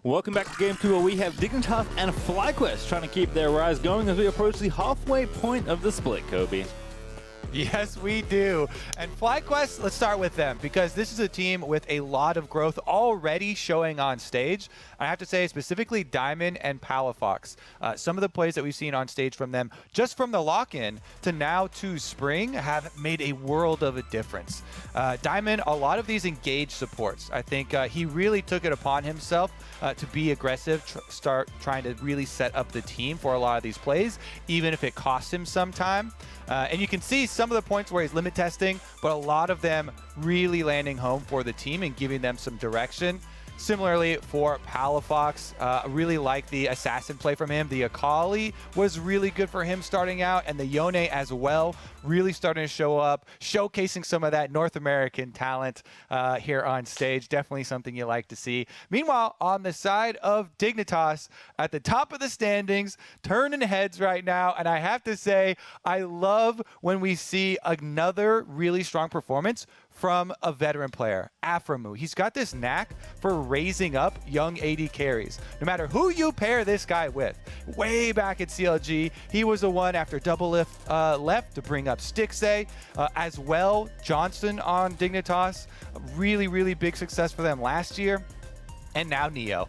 Welcome back to Game 2, where we have Dignitas and FlyQuest trying to keep their rise going as we approach the halfway point of the split, Kobe. Yes, we do. And FlyQuest, let's start with them, because this is a team with a lot of growth already showing on stage. I have to say, specifically Diamond and Palafox. Some of the plays that we've seen on stage from them, just from the lock-in to now to Spring, have made a world of a difference. Diamond, a lot of these engaged supports. I think he really took it upon himself to be aggressive, start trying to really set up the team for a lot of these plays, even if it costs him some time. And you can see some of the points where he's limit testing, but a lot of them really landing home for the team and giving them some direction. Similarly for Palafox, really like the assassin play from him. The Akali was really good for him starting out, and the Yone as well, really starting to show up, showcasing some of that North American talent here on stage. Definitely something you like to see. Meanwhile, on the side of Dignitas, at the top of the standings, turning heads right now, and I have to say, I love when we see another really strong performance from a veteran player, Aframu. He's got this knack for raising up young AD carries. No matter who you pair this guy with. Way back at CLG, he was the one after Double Lift left to bring up Stixay. As well, Johnston on Dignitas. Really, really big success for them last year. And now Neo.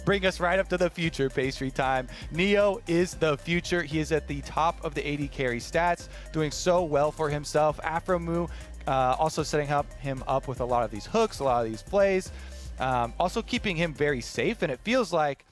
Bring us right up to the future, Pastry time. Neo is the future. He is at the top of the AD carry stats, doing so well for himself. Aframu also setting him up with a lot of these hooks, a lot of these plays. Also keeping him very safe, and it feels like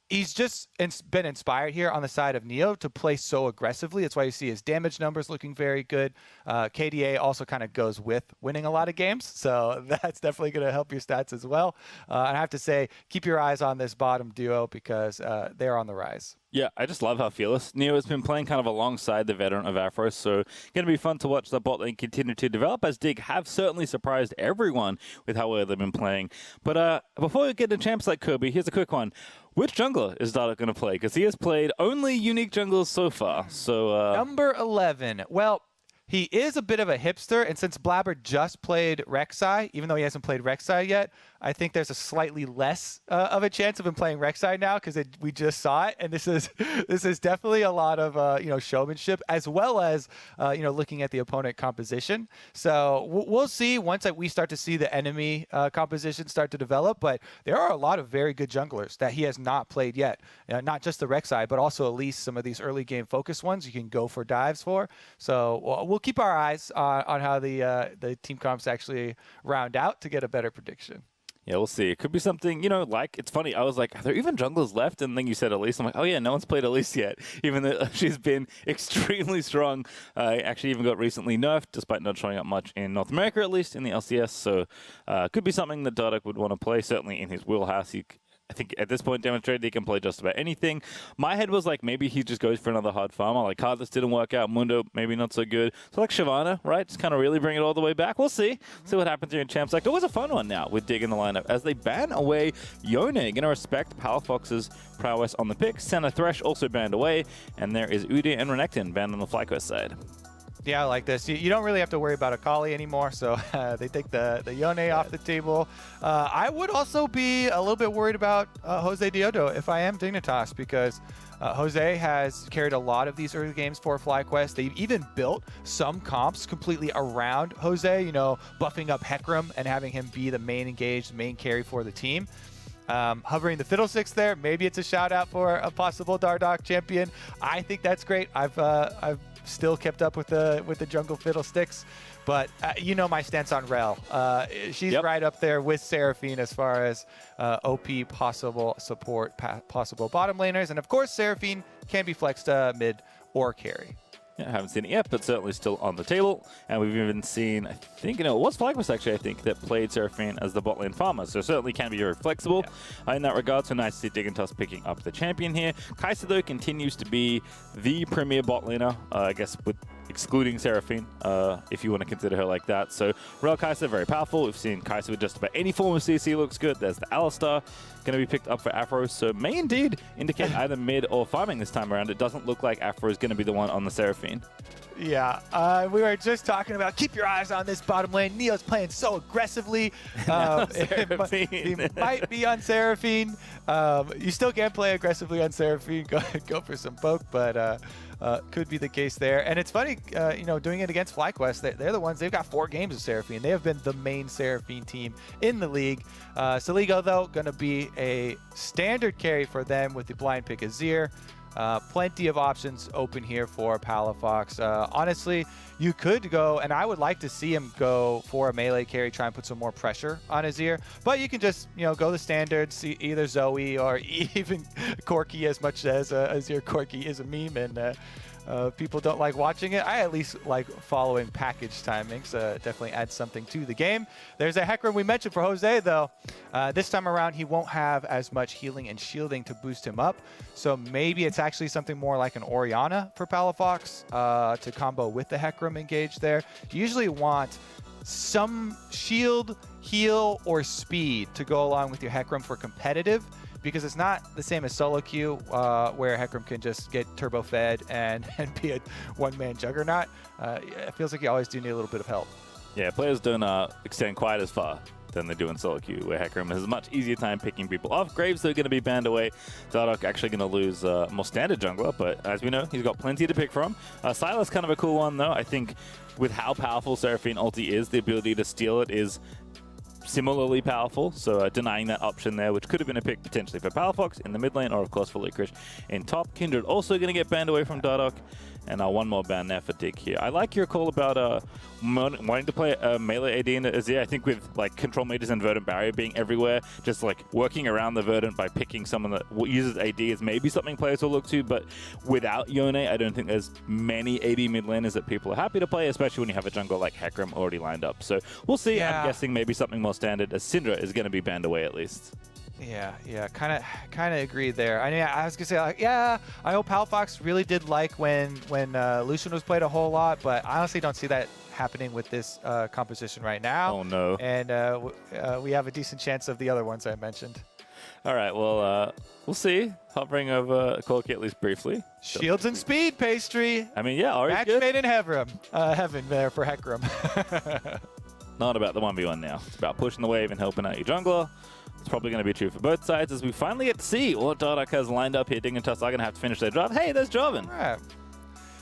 he's just been inspired here on the side of Neo to play so aggressively. That's why you see his damage numbers looking very good. KDA also kind of goes with winning a lot of games, so that's definitely going to help your stats as well. And I have to say, keep your eyes on this bottom duo because they're on the rise. Yeah, I just love how fearless Neo has been playing kind of alongside the veteran of Afro, so going to be fun to watch the bot lane continue to develop, as Dig have certainly surprised everyone with how well they've been playing. But before we get to champs like Kirby, here's a quick one. Which jungler is Dardoch going to play? Because he has played only unique junglers so far. So Number 11. Well, he is a bit of a hipster, and since Blabber just played Rek'Sai, even though he hasn't played Rek'Sai yet, I think there's a slightly less of a chance of him playing Rek'Sai now because we just saw it, and this is definitely a lot of showmanship as well as looking at the opponent composition. So we'll see once we start to see the enemy composition start to develop. But there are a lot of very good junglers that he has not played yet, not just the Rek'Sai, but also at least some of these early game focus ones you can go for dives for. So we'll keep our eyes on how the team comps actually round out to get a better prediction. Yeah, we'll see. It could be something, like, it's funny. I was like, are there even junglers left? And then you said Elise. I'm like, oh yeah, no one's played Elise yet, even though she's been extremely strong. Actually even got recently nerfed, despite not showing up much in North America, at least in the LCS. So could be something that Dardoch would want to play, certainly in his wheelhouse. I think at this point demonstrated he can play just about anything. My head was like, maybe he just goes for another hard farmer. Like Cardless didn't work out. Mundo, maybe not so good. So like Shyvana, right? Just kind of really bring it all the way back. We'll see. See what happens here in Champs. Like, it was a fun one now with Dig in the lineup as they ban away Yone. Going to respect Palafox's prowess on the pick. Senna Thresh also banned away. And there is Udyr and Renekton banned on the FlyQuest side. Yeah, I like this. You don't really have to worry about Akali anymore, so they take the Yone off the table. I would also be a little bit worried about Jose Diodo if I am Dignitas, because Jose has carried a lot of these early games for FlyQuest. They've even built some comps completely around Jose, buffing up Hecarim and having him be the main engaged, main carry for the team. Hovering the Fiddlesticks there, maybe it's a shout out for a possible Dardoch champion. I think that's great. I've still kept up with the jungle Fiddlesticks, but my stance on Rel. She's right up there with Seraphine as far as OP possible support, possible bottom laners, and of course Seraphine can be flexed mid or carry. Yeah, haven't seen it yet, but certainly still on the table. And we've even seen, I think, it was FlyQuest actually, I think, that played Seraphine as the bot lane farmer. So certainly can be very flexible in that regard. So nice to see Dignitas picking up the champion here. Kai'Sa, though, continues to be the premier bot laner, I guess, with excluding Seraphine, if you want to consider her like that. So Rel Kai'Sa, very powerful. We've seen Kai'Sa with just about any form of CC looks good. There's the Alistar, going to be picked up for Afro. So may indeed indicate either mid or farming this time around. It doesn't look like Afro is going to be the one on the Seraphine. Yeah, we were just talking about keep your eyes on this bottom lane. Neo's playing so aggressively. He might be on Seraphine. You still can play aggressively on Seraphine. Go for some poke, but could be the case there. And it's funny, doing it against FlyQuest. They're the ones, they've got 4 games of Seraphine. They have been the main Seraphine team in the league. Saligo, though, going to be a standard carry for them with the blind pick Azir. Plenty of options open here for Palafox. Honestly, you could go, and I would like to see him go for a melee carry, try and put some more pressure on Azir. But you can just, go the standards, either Zoe or even Corki, as much as Azir Corki is a meme and people don't like watching it. I at least like following package timings. Definitely adds something to the game. There's a Hecarim we mentioned for Jose, though. This time around, he won't have as much healing and shielding to boost him up. So maybe it's actually something more like an Orianna for Palafox to combo with the Hecarim engage there. You usually want some shield, heal, or speed to go along with your Hecarim for competitive, because it's not the same as solo queue where Hecarim can just get turbo fed and be a one-man juggernaut. It feels like you always do need a little bit of help. Yeah, players don't extend quite as far than they do in solo queue, where Hecarim has a much easier time picking people off. Graves, they're going to be banned away. Dardoch actually going to lose a more standard jungler, but as we know, he's got plenty to pick from. Sylas, kind of a cool one, though. I think with how powerful Seraphine ulti is, the ability to steal it is similarly powerful, so denying that option there, which could have been a pick potentially for Palafox in the mid lane, or of course for Licorice in top. Kindred also going to get banned away from Dardoch, and one more ban there for Dig here. I like your call about wanting to play a melee AD in Azir. I think with like control meters and Verdant Barrier being everywhere, just like working around the Verdant by picking someone that uses AD is maybe something players will look to, but without Yone, I don't think there's many AD mid laners that people are happy to play, especially when you have a jungle like Hecarim already lined up. So we'll see. Yeah. I'm guessing maybe something more standard, as Syndra is going to be banned away at least. Yeah, kind of agree there. I mean, I was gonna say, like, yeah, I hope Palafox really did like when Lucian was played a whole lot, but I honestly don't see that happening with this composition right now. Oh no! And we have a decent chance of the other ones I mentioned. All right, well, we'll see. Hovering over Corki at least briefly. Shields and speed, Pastry. I mean, yeah, match good. Made in heaven there for Hecarim. Not about the 1v1 now. It's about pushing the wave and helping out your jungler. It's probably going to be true for both sides, as we finally get to see what Dardoch has lined up here. Dignitas are going to have to finish their drive. Hey, there's Jarvan. Right.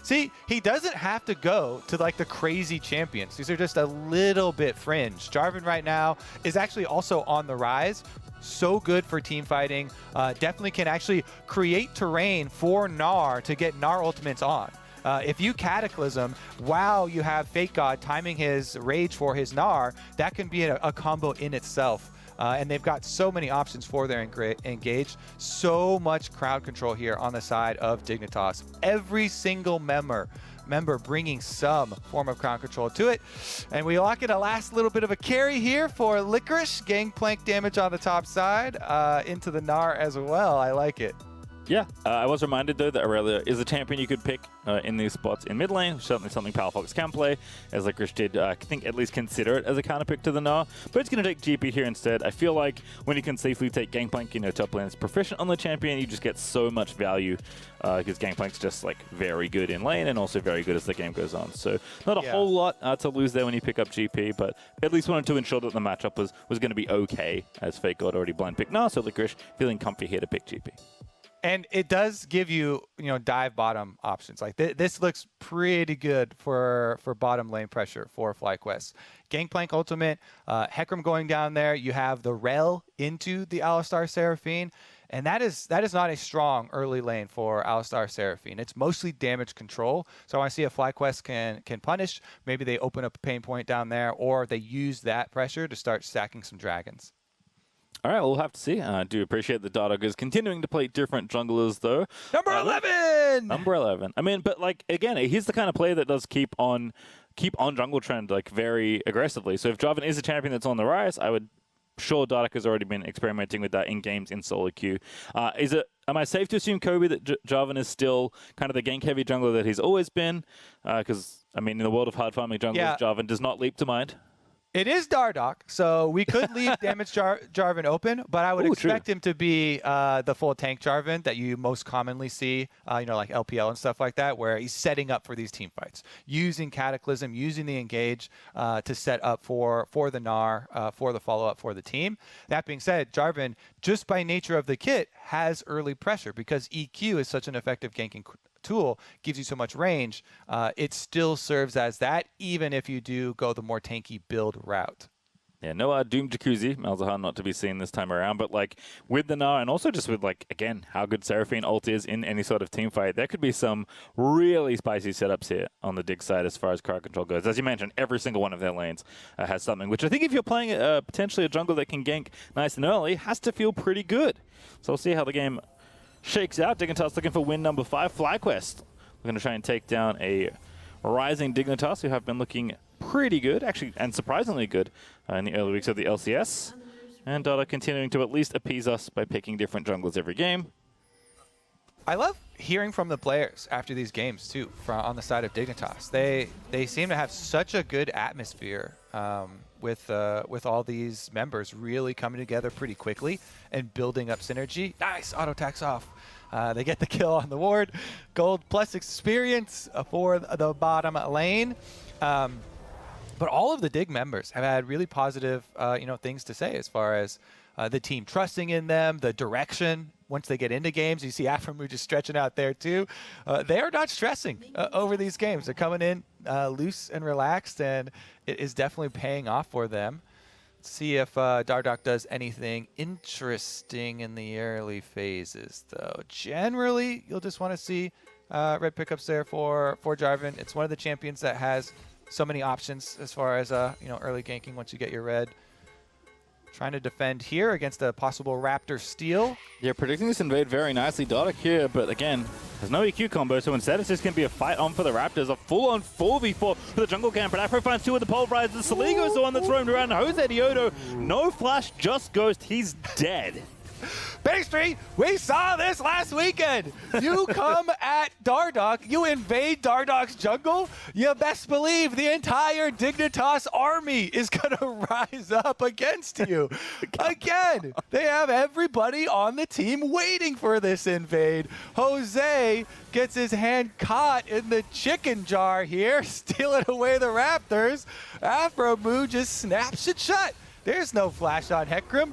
See, he doesn't have to go to like the crazy champions. These are just a little bit fringe. Jarvan right now is actually also on the rise. So good for team fighting. Definitely can actually create terrain for Gnar to get Gnar ultimates on. If you Cataclysm while you have Fake God timing his Rage for his Gnar, that can be a combo in itself. And they've got so many options for their engage. So much crowd control here on the side of Dignitas. Every single member bringing some form of crowd control to it. And we lock in a last little bit of a carry here for Licorice. Gangplank damage on the top side into the Gnar as well. I like it. Yeah, I was reminded, though, that Aurelia is a champion you could pick in these spots in mid lane. Certainly something Palafox can play, as Licorice did, I think, at least consider it as a counter pick to the Gnar. But it's going to take GP here instead. I feel like when you can safely take Gangplank, top lane is proficient on the champion, you just get so much value because Gangplank's just like very good in lane and also very good as the game goes on. So not a whole lot to lose there when you pick up GP, but at least wanted to ensure that the matchup was going to be okay, as Fake God already blind picked Gnar, so Licorice feeling comfy here to pick GP. And it does give you, dive bottom options. Like this looks pretty good for bottom lane pressure for FlyQuest. Gangplank ultimate, Hecarim going down there. You have the Rel into the Alistar Seraphine, and that is not a strong early lane for Alistar Seraphine. It's mostly damage control. So I want to see if FlyQuest can punish. Maybe they open up a pain point down there, or they use that pressure to start stacking some dragons. All right, we'll have to see. I do appreciate that Dardoch is continuing to play different junglers, though. Number 11! Number 11. I mean, but like, again, he's the kind of player that does keep on jungle trend like very aggressively. So if Jarvan is a champion that's on the rise, I would sure Dardoch has already been experimenting with that in games in solo queue. Am I safe to assume, Kobe, that Jarvan is still kind of the gank-heavy jungler that he's always been? Because, I mean, in the world of hard farming junglers, Jarvan does not leap to mind. It is Dardoch, so we could leave Damage Jarvan open, but I would expect him to be the full tank Jarvan that you most commonly see, like LPL and stuff like that, where he's setting up for these team fights, using Cataclysm, using the engage to set up for the Gnar, for the follow-up for the team. That being said, Jarvan, just by nature of the kit, has early pressure because EQ is such an effective ganking tool, gives you so much range, it still serves as that, even if you do go the more tanky build route. Yeah, no Doom Jacuzzi, Malzahar not to be seen this time around, but like with the Gnar and also just with again, how good Seraphine ult is in any sort of team fight, there could be some really spicy setups here on the Dig side as far as crowd control goes. As you mentioned, every single one of their lanes has something, which I think if you're playing potentially a jungle that can gank nice and early, has to feel pretty good. So we'll see how the game shakes out. Dignitas looking for win number 5. FlyQuest we're going to try and take down a rising Dignitas who have been looking pretty good, actually, and surprisingly good in the early weeks of the LCS. And Dota continuing to at least appease us by picking different junglers every game. I love hearing from the players after these games, too, on the side of Dignitas. They seem to have such a good atmosphere with all these members really coming together pretty quickly and building up synergy. Nice, auto attacks off. They get the kill on the ward. Gold plus experience for the bottom lane. But all of the Dig members have had really positive things to say as far as the team trusting in them, the direction. Once they get into games, you see Aframu just stretching out there too. They are not stressing over these games. They're coming in loose and relaxed, and it is definitely paying off for them. Let's see if Dardoch does anything interesting in the early phases, though. Generally, you'll just want to see red pickups there for Jarvan. It's one of the champions that has so many options as far as early ganking once you get your red. Trying to defend here against a possible Raptor steal. Yeah, predicting this invade very nicely. Dardoch here, but again, there's no EQ combo, so instead it's just going to be a fight on for the Raptors. A full-on 4v4 for the jungle camp. But Afro finds 2 with the pulverizer. Saligo's the one that's roamed around. Jose Diodo, no flash, just ghost. He's dead. Big Street, we saw this last weekend. You come at Dardoch, you invade Dardoch's jungle, you best believe the entire Dignitas army is going to rise up against you. Again, they have everybody on the team waiting for this invade. Jose gets his hand caught in the chicken jar here, stealing away the Raptors. Aframu just snaps it shut. There's no flash on Hecarim.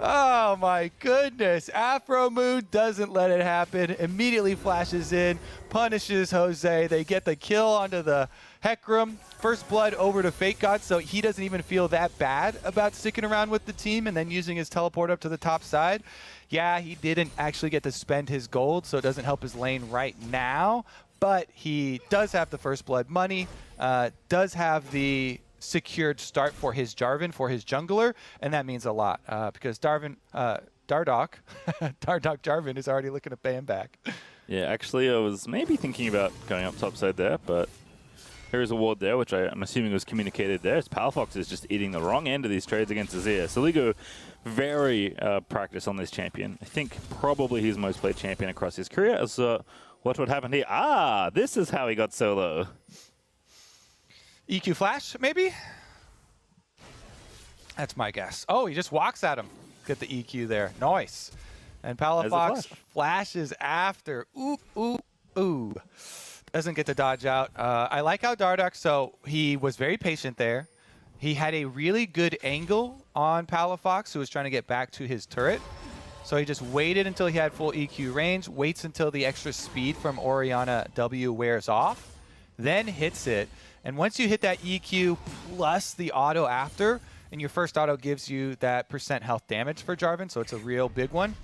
Oh my goodness. Aframu doesn't let it happen. Immediately flashes in, punishes Jose. They get the kill onto the Hecarim. First blood over to Fake God, so he doesn't even feel that bad about sticking around with the team and then using his teleport up to the top side. Yeah, he didn't actually get to spend his gold, so it doesn't help his lane right now, but he does have the first blood money, does have the secured start for his Jarvan, for his jungler, and that means a lot because Dardoch Jarvan is already looking to pay him back. Yeah, actually, I was maybe thinking about going up topside there, but there is a ward there, which I'm assuming was communicated there. As Palafox is just eating the wrong end of these trades against Azir. Saligo, very practiced on this champion. I think probably his most played champion across his career. As what would happen here? Ah, this is how he got solo. EQ flash, maybe? That's my guess. Oh, he just walks at him. Get the EQ there. Nice. And Palafox flashes after. Ooh, ooh, ooh. Doesn't get to dodge out. I like how Dardoch, so he was very patient there. He had a really good angle on Palafox, who was trying to get back to his turret. So he just waited until he had full EQ range, waits until the extra speed from Orianna W wears off, then hits it. And once you hit that EQ plus the auto after, and your first auto gives you that % health damage for Jarvan, so it's a real big one,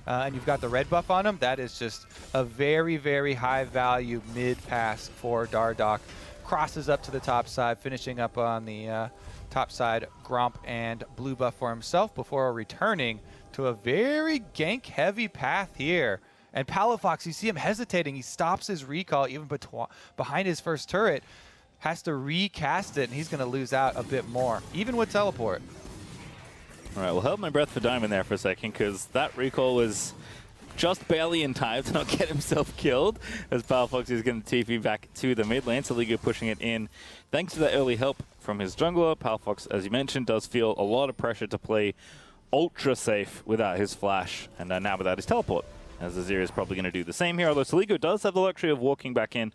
and you've got the red buff on him, that is just a very, very high value mid pass for Dardoch. Crosses up to the top side, finishing up on the top side, Gromp and blue buff for himself before returning to a very gank heavy path here. And Palafox, you see him hesitating. He stops his recall even behind his first turret. Has to recast it, and he's going to lose out a bit more, even with teleport. All right, well, hold my breath for Diamond there for a second, because that recall was just barely in time to not get himself killed, as Palafox is going to TP back to the mid lane. Saligo pushing it in, thanks to that early help from his jungler. Palafox, as you mentioned, does feel a lot of pressure to play ultra safe without his flash, and now without his teleport, as Azir is probably going to do the same here, although Soligo does have the luxury of walking back in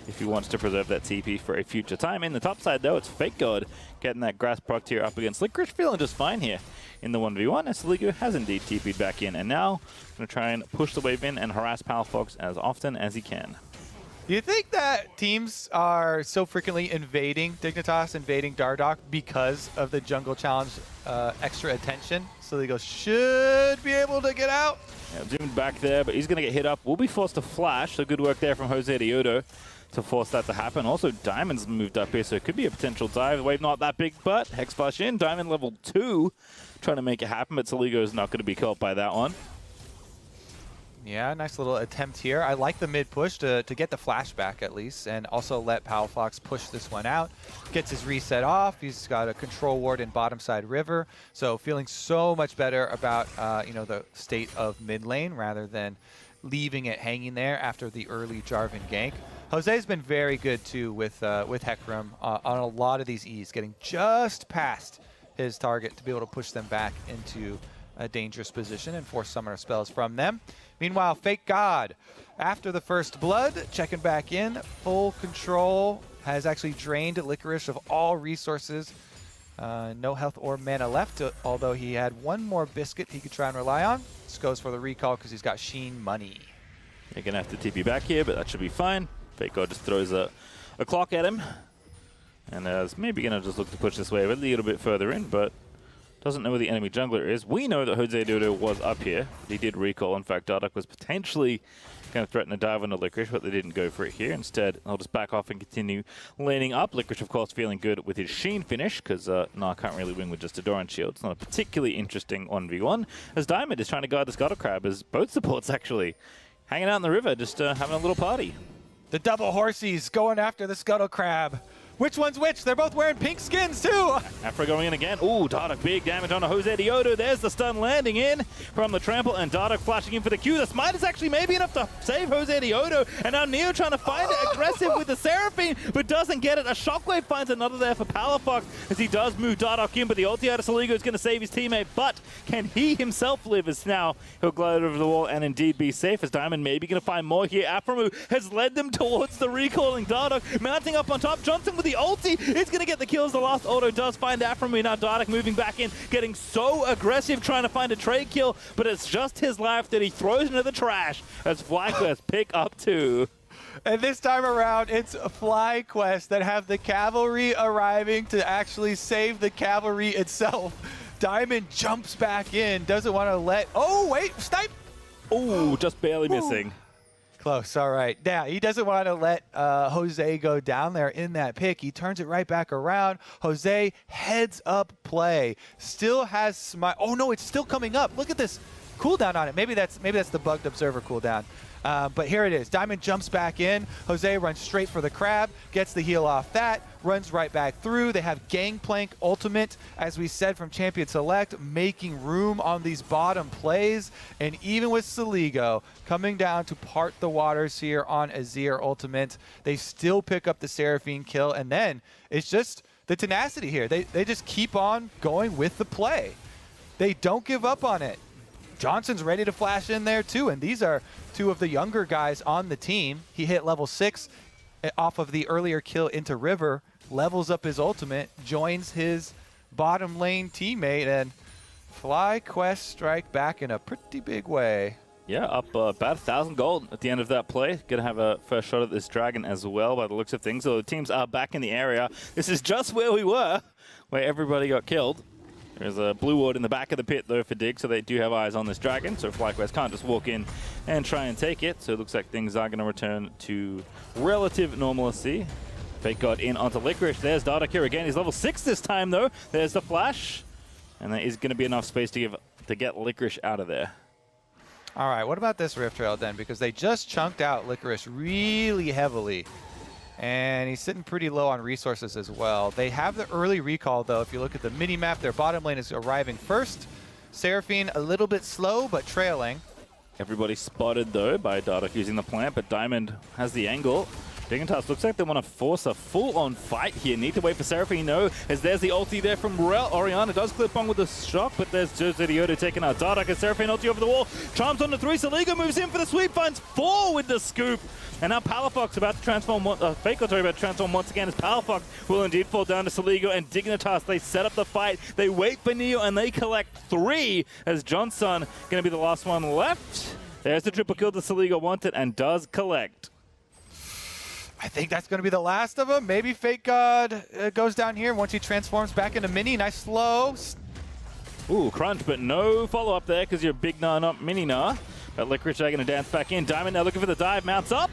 if he wants to preserve that TP for a future time. In the top side, though, it's Fake God getting that grass proc here up against Licorice, feeling just fine here in the 1v1, as Soligo has indeed TP'd back in, and now going to try and push the wave in and harass Palafox as often as he can. Do you think that teams are so frequently invading Dignitas, invading Dardoch because of the jungle challenge extra attention? Soligo should be able to get out. Yeah, zoomed back there, but he's going to get hit up. Will be forced to flash, so good work there from Jose Diodo to force that to happen. Also, Diamond's moved up here, so it could be a potential dive. The wave not that big, but Hex Flash in. Diamond level 2, trying to make it happen, but Soligo is not going to be caught by that one. Yeah, nice little attempt here. I like the mid push to get the flashback at least, and also let Palafox push this one out. Gets his reset off. He's got a control ward in bottom side river, so feeling so much better about the state of mid lane rather than leaving it hanging there after the early Jarvan gank. Jose's been very good too with Hecarim on a lot of these E's, getting just past his target to be able to push them back into a dangerous position and force summoner spells from them. Meanwhile, Fake God, after the first blood, checking back in, full control, has actually drained Licorice of all resources. No health or mana left, although he had one more biscuit he could try and rely on. This goes for the recall because he's got Sheen money. You're going to have to TP back here, but that should be fine. Fake God just throws a clock at him. And is maybe going to just look to push this wave a little bit further in, but doesn't know where the enemy jungler is. We know that Jose Dodo was up here. He did recall. In fact, Dardoch was potentially going to threaten to dive on the Licorice, but they didn't go for it here. Instead, I'll just back off and continue laning up. Licorice, of course, feeling good with his Sheen finish, because I can't really win with just a Doran shield. It's not a particularly interesting 1v1, as Diamond is trying to guard the Scuttle Crab, as both supports actually hanging out in the river, just having a little party. The double horsies going after the Scuttle Crab. Which one's which? They're both wearing pink skins, too. Afro going in again. Ooh, Dardoch, big damage on a Jose Diodo. There's the stun landing in from the trample, and Dardoch flashing in for the Q. The smite is actually maybe enough to save Jose Diodo, and now Neo trying to find it aggressive with the Seraphine, but doesn't get it. A shockwave finds another there for Palafox, as he does move Dardoch in, but the ulti out of Soligo is going to save his teammate, but can he himself live, as now he'll glide over the wall and indeed be safe, as Diamond maybe going to find more here. Aphromoo has led them towards the recalling Dardoch, mounting up on top. Johnson with the ulti is going to get the kills. The last auto does find Aphromoo. Now Dardoch moving back in, getting so aggressive, trying to find a trade kill, but it's just his life that he throws into the trash as FlyQuest pick up 2. And this time around, it's FlyQuest that have the cavalry arriving to actually save the cavalry itself. Diamond jumps back in, doesn't want to let... Oh, wait, snipe! Oh, just barely missing. Close, all right. Now, he doesn't want to let Jose go down there in that pick. He turns it right back around. Jose heads up play. Still has smite. Oh, no, it's still coming up. Look at this cooldown on it. Maybe that's the bugged observer cooldown. But here it is. Diamond jumps back in. Jose runs straight for the crab, gets the heal off that, runs right back through. They have Gangplank ultimate, as we said from Champion Select, making room on these bottom plays. And even with Soligo coming down to part the waters here on Azir ultimate, they still pick up the Seraphine kill. And then it's just the tenacity here. They just keep on going with the play. They don't give up on it. Johnson's ready to flash in there too, and these are two of the younger guys on the team. He hit level 6 off of the earlier kill into River, levels up his ultimate, joins his bottom lane teammate, and FlyQuest strike back in a pretty big way. Yeah, up about 1,000 gold at the end of that play. Gonna have a first shot at this dragon as well by the looks of things. So the teams are back in the area. This is just where we were, where everybody got killed. There's a blue ward in the back of the pit, though, for Dig, so they do have eyes on this dragon. So FlyQuest can't just walk in and try and take it. So it looks like things are going to return to relative normalcy. Fake God in onto Licorice. There's Dardoch here again. He's level 6 this time, though. There's the flash. And there is going to be enough space to get Licorice out of there. All right, what about this Rift Trail then? Because they just chunked out Licorice really heavily. And he's sitting pretty low on resources as well. They have the early recall, though. If you look at the mini-map, their bottom lane is arriving first. Seraphine a little bit slow, but trailing. Everybody spotted, though, by Dardoch using the plant, but Diamond has the angle. Dignitas looks like they want to force a full-on fight here. Need to wait for Seraphine, no, as there's the ulti there from Rel. Orianna does clip on with a shock, but there's Josidioto taking out Dardak as Seraphine ulti over the wall. Charms on the 3, Saligo moves in for the sweep, finds 4 with the scoop. And now Palafox about to transform, FlyQuest about to transform once again as Palafox will indeed fall down to Saligo and Dignitas. They set up the fight, they wait for Neo, and they collect 3 as Johnson going to be the last one left. There's the triple kill that Saligo wanted and does collect. I think that's going to be the last of them. Maybe Fake God goes down here once he transforms back into Mini. Nice slow. Ooh, crunch, but no follow-up there because you're big nah, not mini nah. But Licorice are going to dance back in. Diamond now looking for the dive, mounts up.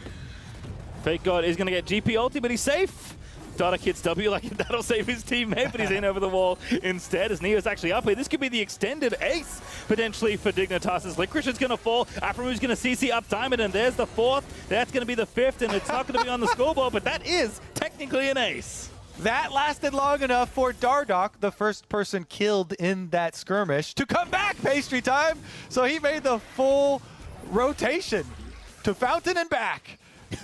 Fake God is going to get GP ulti, but he's safe. Dardak hits W like that'll save his teammate, but he's in over the wall instead as Neo's actually up here. This could be the extended ace potentially for Dignitas as Licorice is going to fall. Aphromu's going to CC up Diamond, and there's the 4th. That's going to be the 5th, and it's not going to be on the scoreboard, but that is technically an ace. That lasted long enough for Dardak, the first person killed in that skirmish, to come back pastry time. So he made the full rotation to Fountain and back.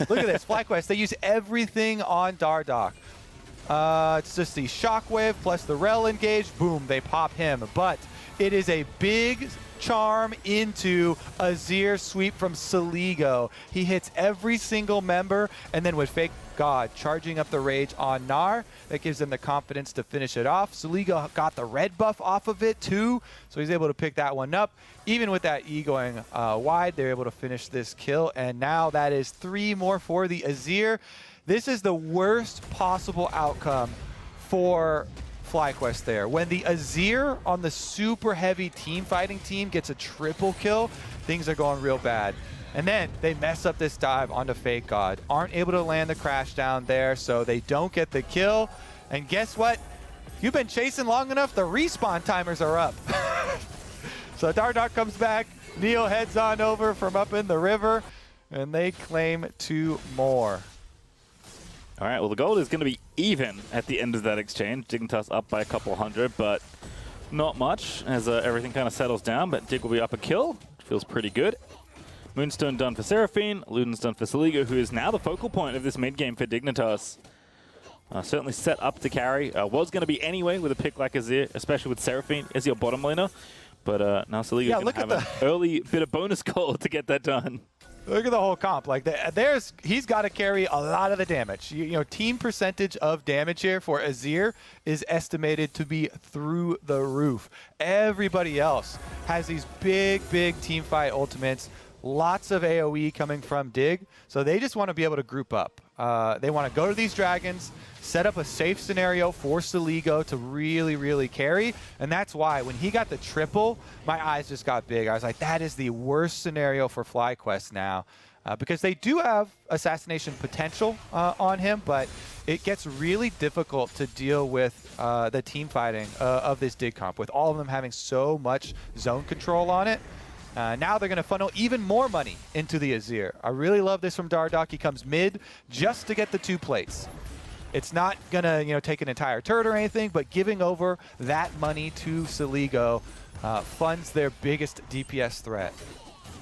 Look at this, FlyQuest, they use everything on Dardak. It's just the Shockwave plus the Rel engage, boom, they pop him. But it is a big charm into Azir sweep from Saligo. He hits every single member, and then with Fake God charging up the rage on Gnar, that gives them the confidence to finish it off. Saligo got the red buff off of it too, so he's able to pick that one up. Even with that E going wide, they're able to finish this kill, and now that is 3 more for the Azir. This is the worst possible outcome for FlyQuest there. When the Azir on the super heavy team fighting team gets a triple kill, things are going real bad. And then they mess up this dive onto Fake God. Aren't able to land the crash down there, so they don't get the kill. And guess what? You've been chasing long enough, the respawn timers are up. So Dardak comes back, Neo heads on over from up in the river, and they claim 2 more. All right, well, the gold is going to be even at the end of that exchange. Dignitas up by a couple hundred, but not much as everything kind of settles down. But Dig will be up a kill, which feels pretty good. Moonstone done for Seraphine, Luden's done for Saligo, who is now the focal point of this mid-game for Dignitas. Certainly set up to carry. Was going to be anyway with a pick like Azir, especially with Seraphine as your bottom laner. But now Saligo's going to have an early bit of bonus gold to get that done. Look at the whole comp. Like he's got to carry a lot of the damage. You know, team percentage of damage here for Azir is estimated to be through the roof. Everybody else has these big team fight ultimates. Lots of AoE coming from Dig, so they just want to be able to group up. They want to go to these dragons, set up a safe scenario for Saligo to really carry, and that's why when he got the triple, my eyes just got big. I was like, that is the worst scenario for FlyQuest now, because they do have assassination potential on him, but it gets really difficult to deal with the team fighting of this Dig comp, with all of them having so much zone control on it. Now they're going to funnel even more money into the Azir. I really love this from Dardak. He comes mid just to get the 2 plates. It's not going to take an entire turret or anything, but giving over that money to Saligo funds their biggest DPS threat.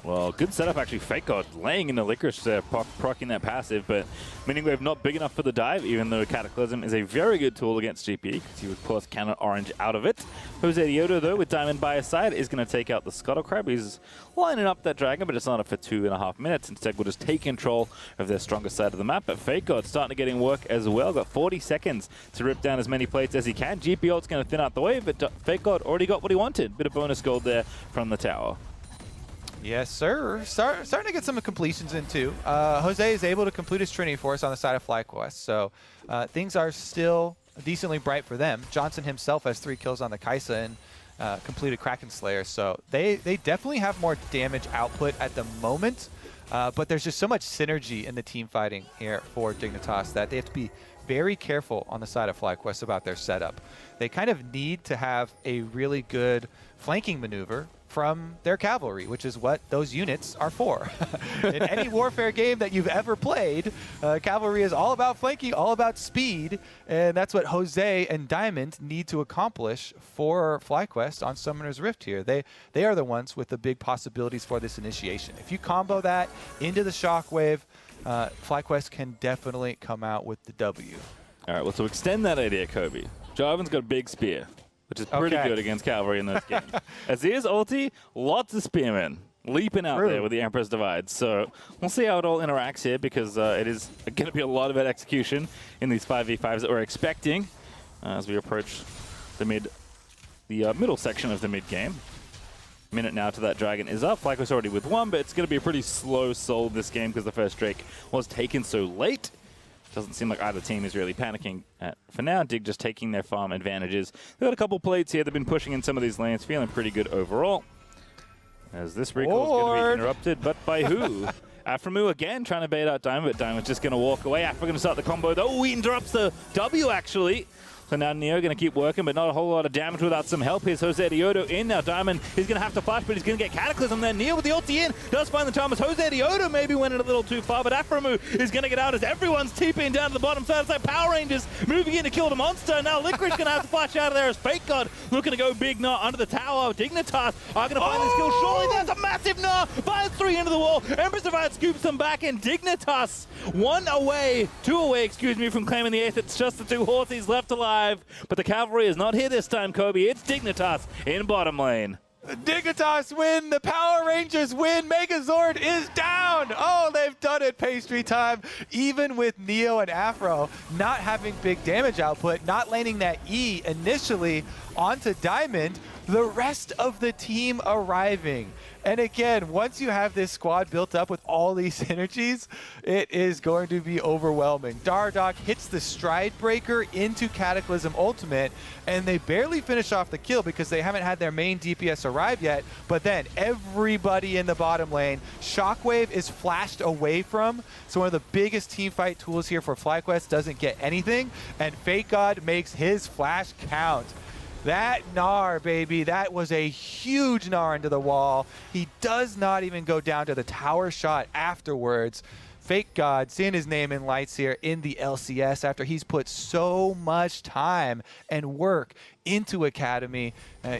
Well, good setup actually. Fake God laying in the Licorice there, proccing that passive, but Minion Wave not big enough for the dive, even though Cataclysm is a very good tool against GP, because he would pull us counter orange out of it. Josidioto, though, with Diamond by his side, is going to take out the Scuttle Crab. He's lining up that dragon, but it's not up for 2.5 minutes. Instead, we'll just take control of their strongest side of the map. But Fake God starting to get in work as well. Got 40 seconds to rip down as many plates as he can. GP ult's going to thin out the way, but Fake God already got what he wanted. Bit of bonus gold there from the tower. Yes, sir. Starting to get some completions in, too. Jose is able to complete his Trinity Force on the side of FlyQuest, so things are still decently bright for them. Johnson himself has 3 kills on the Kai'Sa and completed Kraken Slayer, so they definitely have more damage output at the moment, but there's just so much synergy in the team fighting here for Dignitas that they have to be very careful on the side of FlyQuest about their setup. They kind of need to have a really good flanking maneuver from their cavalry, which is what those units are for. In any warfare game that you've ever played, cavalry is all about flanking, all about speed, and that's what Jose and Diamond need to accomplish for FlyQuest on Summoner's Rift here. They are the ones with the big possibilities for this initiation. If you combo that into the Shockwave, FlyQuest can definitely come out with the W. All right, well, to extend that idea, Kobe, Jarvan's got a big spear, which is pretty good against cavalry in those games. Azir's ulti, lots of spearmen leaping out there with the Emperor's Divide. So we'll see how it all interacts here, because it is going to be a lot of execution in these 5v5s that we're expecting as we approach the middle section of the mid game. Minute now to that dragon is up. FlyQuest already with one, but it's going to be a pretty slow soul this game because the first Drake was taken so late. Doesn't seem like either team is really panicking for now. Dig just taking their farm advantages. They've got a couple plates here. They've been pushing in some of these lanes, feeling pretty good overall. As this recall is going to be interrupted, but by who? Aframu again trying to bait out Diamond, but Diamond's just going to walk away. Afra going to start the combo, though. Oh, he interrupts the W, actually. So now Neo going to keep working, but not a whole lot of damage without some help. Here's Jose Diodo in. Now Diamond, he's going to have to flash, but he's going to get Cataclysm there. Neo with the ulti in, does find the Thomas. Jose Diodo maybe went it a little too far, but Aframu is going to get out as everyone's TPing down to the bottom side. It's like Power Rangers moving in to kill the monster. Now Licorice going to have to flash out of there as Fake God looking to go big Gnar under the tower. Dignitas are going to find this kill. Surely there's a massive Gnar. Fires 3 into the wall. Empress Divide scoops them back, and Dignitas two away, from claiming the 8th. It's just the 2 horses left alive, but the cavalry is not here this time, Kobe. It's Dignitas in bottom lane. Dignitas win, the Power Rangers win, Megazord is down! Oh, they've done it, pastry time. Even with Neo and Afro not having big damage output, not landing that E initially onto Diamond, the rest of the team arriving. And again, once you have this squad built up with all these synergies, it is going to be overwhelming. Dardoch hits the Stride Breaker into Cataclysm Ultimate, and they barely finish off the kill because they haven't had their main DPS arrive yet. But then everybody in the bottom lane, Shockwave is flashed away from. So one of the biggest team fight tools here for FlyQuest doesn't get anything, and Fake God makes his flash count. That Gnar, baby, that was a huge Gnar into the wall. He does not even go down to the tower shot afterwards. Fake God, seeing his name in lights here in the LCS after he's put so much time and work into Academy,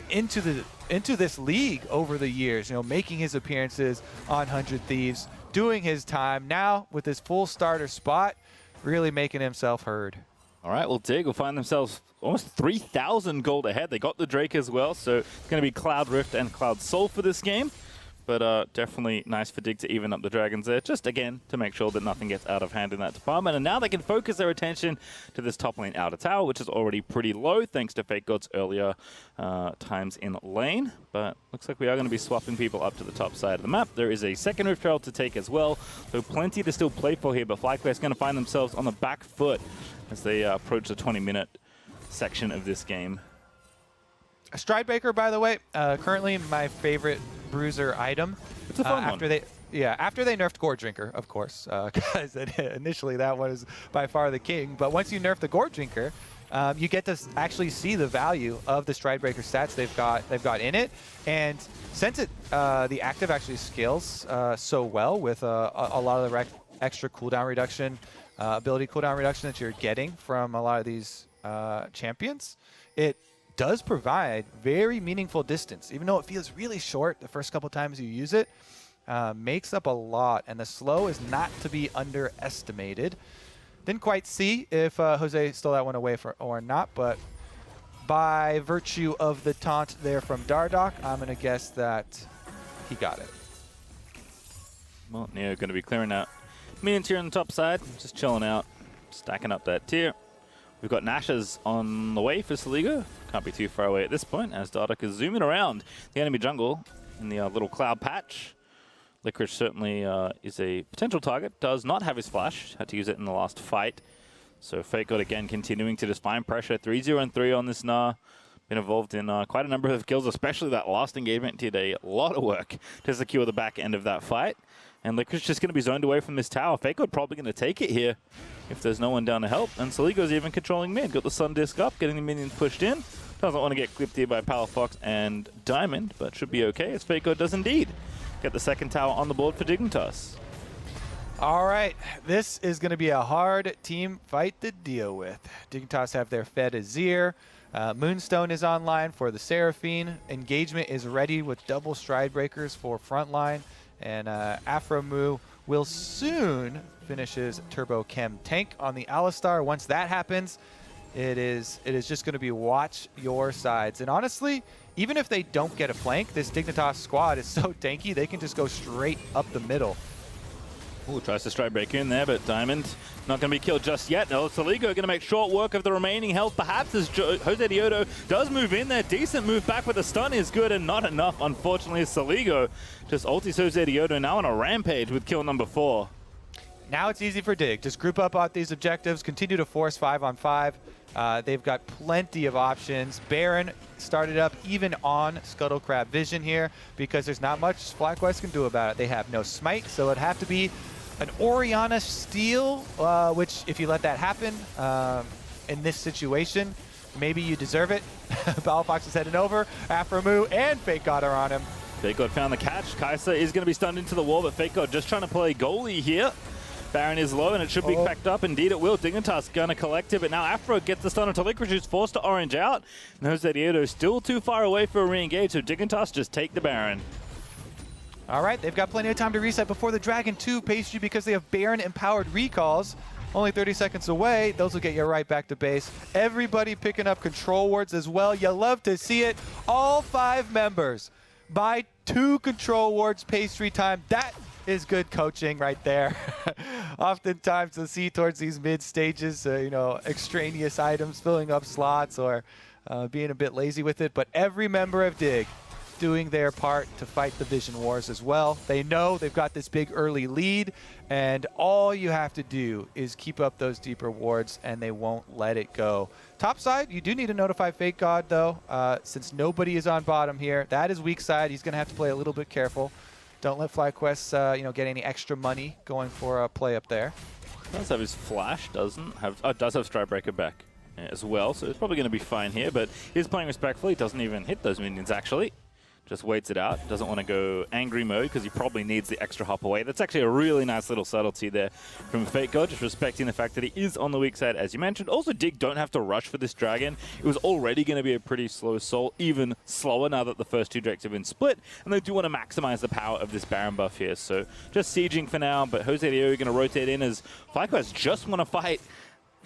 into this league over the years, making his appearances on 100 Thieves, doing his time. Now, with his full starter spot, really making himself heard. All right, well, Dig will find themselves almost 3,000 gold ahead. They got the Drake as well, so it's going to be Cloud Rift and Cloud Soul for this game. But definitely nice for Dig to even up the Dragons there, just again to make sure that nothing gets out of hand in that department. And now they can focus their attention to this top lane outer tower, which is already pretty low thanks to Fake God's earlier times in lane. But looks like we are going to be swapping people up to the top side of the map. There is a second Rift Herald to take as well, so plenty to still play for here. But FlyQuest going to find themselves on the back foot as they approach the 20-minute section of this game. Stride Breaker, by the way, currently my favorite bruiser item. It's a fun one. After they nerfed Gore Drinker, of course, because initially that was by far the king. But once you nerf the Gore Drinker, you get to actually see the value of the Stride Breaker stats they've got in it. And since the active actually scales so well with a lot of the extra cooldown reduction, ability cooldown reduction that you're getting from a lot of these champions, it does provide very meaningful distance. Even though it feels really short the first couple times you use it, makes up a lot, and the slow is not to be underestimated. Didn't quite see if Jose stole that one away or not, but by virtue of the taunt there from Dardoch, I'm going to guess that he got it. Well, Neo going to be clearing out minions here on the top side, just chilling out, stacking up that tier. We've got Nashers on the way for Saligo. Can't be too far away at this point as Dardoch is zooming around the enemy jungle in the little cloud patch. Licorice certainly is a potential target. Does not have his flash. Had to use it in the last fight. So Fake God again continuing to just find pressure. 3-0-3 on this Gnar. Been involved in quite a number of kills, especially that last engagement. Did a lot of work to secure the back end of that fight. And Licorice just going to be zoned away from this tower. Fake God probably going to take it here if there's no one down to help. And Saligo's even controlling mid. Got the Sun Disc up, getting the minions pushed in. Doesn't want to get clipped here by Palafox and Diamond, but should be okay as FlyQuest does indeed get the second tower on the board for Dignitas. All right, this is going to be a hard team fight to deal with. Dignitas have their Fed Azir. Moonstone is online for the Seraphine. Engagement is ready with double stride breakers for frontline. And Afromu will soon finish his Turbo Chem tank on the Alistar. Once that happens, it is just going to be watch your sides. And honestly, even if they don't get a flank, this Dignitas squad is so tanky, they can just go straight up the middle. Ooh, tries to strike break in there, but Diamond not going to be killed just yet. No, Soligo going to make short work of the remaining health, perhaps, as Jose Diodo does move in there. Decent move back, but the stun is good and not enough, unfortunately, as Soligo just ultis Jose Diodo now on a rampage with kill number 4. Now it's easy for Dig. Just group up on these objectives, continue to force 5-on-5. They've got plenty of options. Baron started up even on Scuttlecrab Vision here because there's not much FlyQuest can do about it. They have no smite, so it'd have to be an Orianna steal, which if you let that happen in this situation, maybe you deserve it. Palafox is heading over. Afromu and Fake God are on him. Fake God found the catch. Kaisa is going to be stunned into the wall, but Fake God just trying to play goalie here. Baron is low, and it should be backed up. Indeed, it will. Dignitas going to collect it, but now Afro gets the stun onto Liquid, who's forced to orange out. And Jose Diodo still too far away for a re-engage, so Dignitas just take the Baron. All right, they've got plenty of time to reset before the Dragon 2 pastry because they have Baron-empowered recalls. Only 30 seconds away. Those will get you right back to base. Everybody picking up control wards as well. You love to see it. All 5 members buy 2 control wards pastry time. That is good coaching right there. Oftentimes you'll see towards these mid stages, you know, extraneous items filling up slots or being a bit lazy with it. But every member of Dig doing their part to fight the Vision Wars as well. They know they've got this big early lead, and all you have to do is keep up those deeper wards, and they won't let it go. Top side, you do need to notify Fake God, though, since nobody is on bottom here. That is weak side. He's going to have to play a little bit careful. Don't let FlyQuest, you know, get any extra money going for a play up there. Does have his flash, doesn't have. Oh, does have Strike Breaker back as well, so it's probably going to be fine here. But he's playing respectfully. Doesn't even hit those minions actually. Just waits it out. Doesn't want to go angry mode because he probably needs the extra hop away. That's actually a really nice little subtlety there from Fake God, just respecting the fact that he is on the weak side, as you mentioned. Also, Dig don't have to rush for this dragon. It was already going to be a pretty slow soul, even slower now that the first 2 drakes have been split. And they do want to maximize the power of this Baron buff here. So just sieging for now, but Jose Diodo going to rotate in as FlyQuest just want to fight.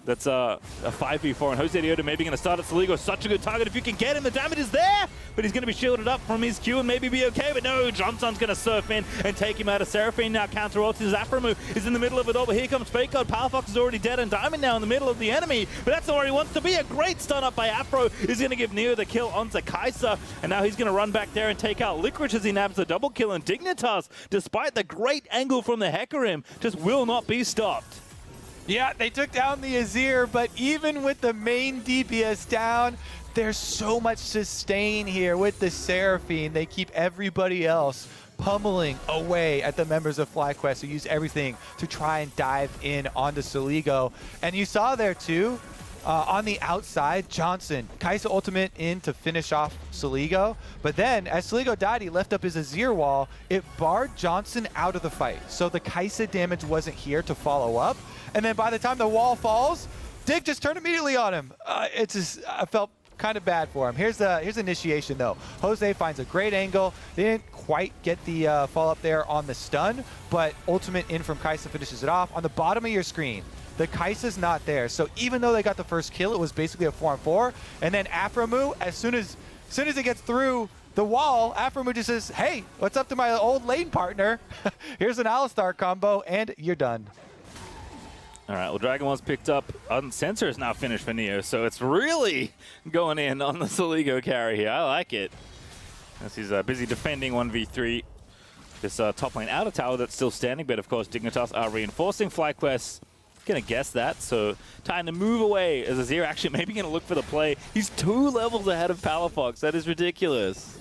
That's a 5v4, and Jose Diodo maybe going to start at Soligo. Such a good target. If you can get him, the damage is there, but he's going to be shielded up from his Q and maybe be okay. But no, Johnson's going to surf in and take him out of Seraphine. Now counter ulti. Afromu is in the middle of it all, but here comes Fake God. Palafox is already dead, and Diamond now in the middle of the enemy, but that's not where he wants to be. A great stun up by Afro is going to give Neo the kill onto Kaisa, and now he's going to run back there and take out Licorice as he nabs the double kill, and Dignitas, despite the great angle from the Hecarim, just will not be stopped. Yeah, they took down the Azir, but even with the main DPS down, there's so much sustain here with the Seraphine. They keep everybody else pummeling away at the members of FlyQuest who use everything to try and dive in onto Soligo. And you saw there too, on the outside, Johnson, Kaisa ultimate in to finish off Soligo. But then, as Soligo died, he left up his Azir wall. It barred Johnson out of the fight. So the Kaisa damage wasn't here to follow up. And then by the time the wall falls, Dig just turned immediately on him. It's just, I felt kind of bad for him. Here's initiation though. Jose finds a great angle. They didn't quite get the fall up there on the stun, but ultimate in from Kaisa finishes it off. On the bottom of your screen, the Kaisa's not there. So even though they got the first kill, it was basically a 4-on-4. And then Afromu, as soon as it gets through the wall, Afromu just says, hey, what's up to my old lane partner? Here's an Alistar combo, and you're done. All right, well, Dragon One's picked up. Sensor is now finished for Neo, so it's really going in on the Soligo carry here. I like it. As he's busy defending 1v3. This top lane outer tower that's still standing, but of course Dignitas are reinforcing. FlyQuest gonna guess that, so time to move away as Azir actually maybe gonna look for the play. He's 2 levels ahead of Palafox. That is ridiculous.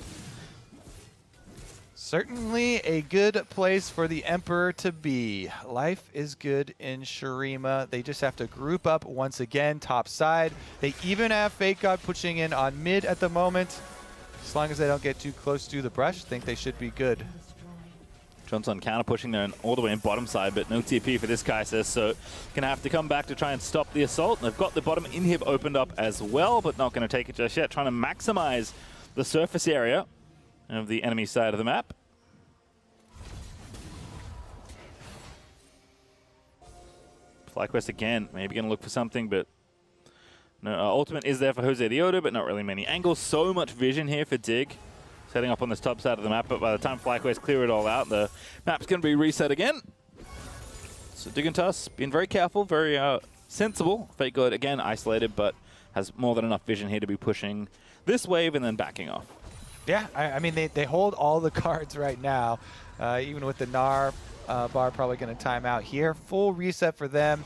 Certainly a good place for the Emperor to be. Life is good in Shurima. They just have to group up once again, top side. They even have Fake God pushing in on mid at the moment. As long as they don't get too close to the brush, I think they should be good. Johnson counter pushing there and all the way in bottom side, but no TP for this Kai'Sa, so gonna have to come back to try and stop the assault. And they've got the bottom inhib opened up as well, but not gonna take it just yet. Trying to maximize the surface area of the enemy side of the map. FlyQuest again, maybe gonna look for something, but no, ultimate is there for Jose Diodo, but not really many angles. So much vision here for Dig, setting up on this top side of the map, but by the time FlyQuest clear it all out, the map's gonna be reset again. So Dignitas being very careful, very sensible. Fake God again isolated, but has more than enough vision here to be pushing this wave and then backing off. Yeah, I mean, they hold all the cards right now. Even with the Gnar bar probably going to time out here. Full reset for them.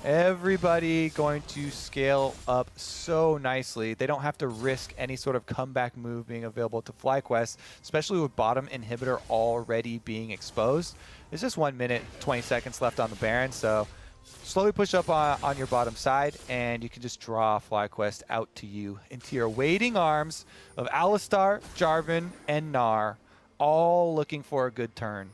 Everybody going to scale up so nicely. They don't have to risk any sort of comeback move being available to FlyQuest, especially with bottom inhibitor already being exposed. There's just 1 minute, 20 seconds left on the Baron, so slowly push up on your bottom side, and you can just draw FlyQuest out to you into your waiting arms of Alistar, Jarvan, and Gnar, all looking for a good turn.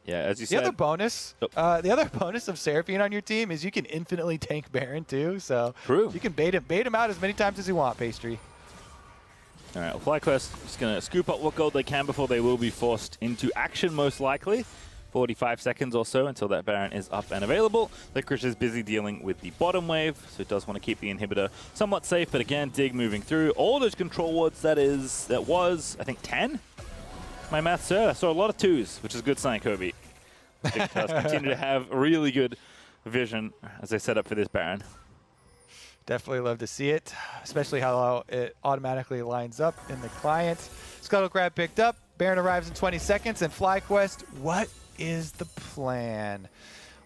Yeah, as you said. The other bonus of Seraphine on your team is you can infinitely tank Baron too, so True. You can bait him out as many times as you want, Pastry. All right, well, FlyQuest just going to scoop up what gold they can before they will be forced into action, most likely. 45 seconds or so until that Baron is up and available. Licorice is busy dealing with the bottom wave, so it does want to keep the inhibitor somewhat safe, but again, Dig moving through. All those control wards, that was, I think, 10? My math, sir. I saw a lot of 2s, which is a good sign, Kobe. Dignitas continue to have really good vision as they set up for this Baron. Definitely love to see it, especially how it automatically lines up in the client. Scuttle Crab picked up. Baron arrives in 20 seconds, and FlyQuest, what is the plan?